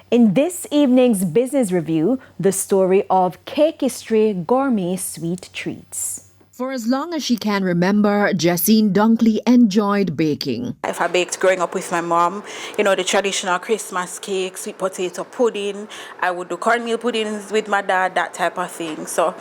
In this evening's business review, the story of Cakistry Gourmet sweet treats. For as long as she can remember, Jessine Dunkley enjoyed baking. If I baked growing up with my mom, the traditional Christmas cake, sweet potato pudding, I would do cornmeal puddings with my dad, that type of thing. So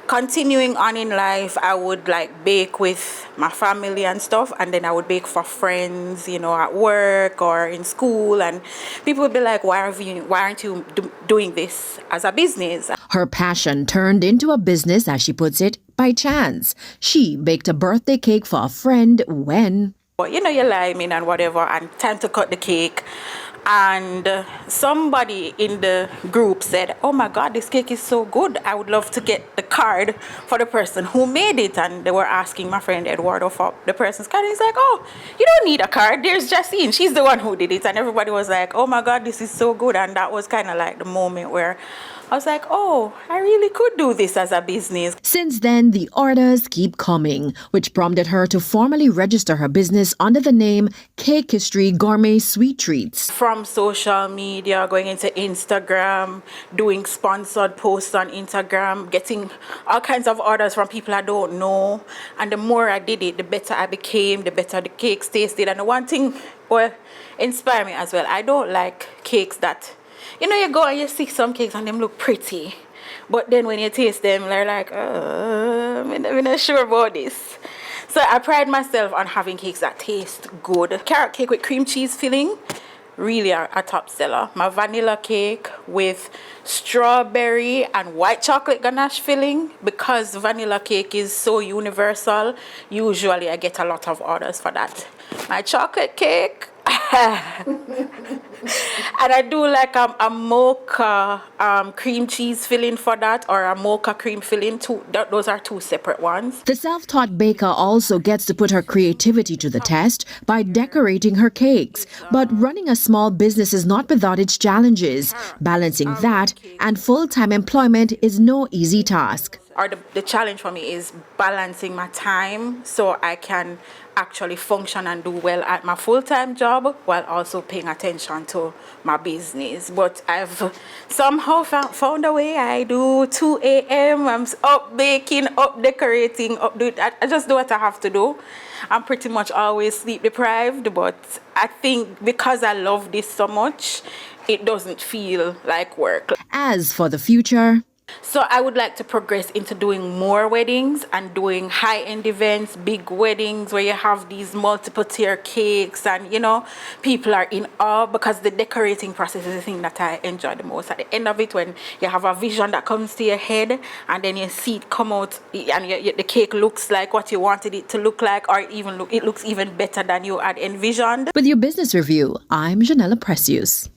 continuing on in life, I would bake with my family and stuff, and then I would bake for friends, at work or in school, and people would be like, why aren't you doing this as a business? Her passion turned into a business, as she puts it, by chance. She baked a birthday cake for a friend when... you're liming and whatever, and time to cut the cake. And somebody in the group said, oh my God, this cake is so good. I would love to get the card for the person who made it. And they were asking my friend Eduardo for the person's card. He's like, oh, you don't need a card. There's Jessine. She's the one who did it. And everybody was like, oh my God, this is so good. And that was kind of like the moment where I was like, oh, I really could do this as a business. Since then, the orders keep coming, which prompted her to formally register her business under the name Cakistry Gourmet Sweet Treats. From social media, going into Instagram, doing sponsored posts on Instagram, getting all kinds of orders from people I don't know. And the more I did it, the better I became, the better the cakes tasted. And the one thing inspired me as well, I don't like cakes that... you go and you see some cakes and them look pretty. But then when you taste them, they're like, I'm not sure about this. So I pride myself on having cakes that taste good. Carrot cake with cream cheese filling, really a top seller. My vanilla cake with strawberry and white chocolate ganache filling. Because vanilla cake is so universal, usually I get a lot of orders for that. My chocolate cake... and I do like a mocha cream cheese filling for that, or a mocha cream filling too. Those are two separate ones. The self-taught baker also gets to put her creativity to the test by decorating her cakes. But running a small business is not without its challenges. Balancing that and full-time employment is no easy task. Or the challenge for me is balancing my time so I can actually function and do well at my full-time job while also paying attention to my business. But I've somehow found a way. I do 2 a.m. I'm up baking, up decorating, I just do what I have to do. I'm pretty much always sleep deprived, but I think because I love this so much, it doesn't feel like work. As for the future... So I would like to progress into doing more weddings and doing high-end events, big weddings where you have these multiple tier cakes and, people are in awe, because the decorating process is the thing that I enjoy the most. At the end of it, when you have a vision that comes to your head and then you see it come out and the cake looks like what you wanted it to look like, or it looks even better than you had envisioned. With your business review, I'm Janella Precious.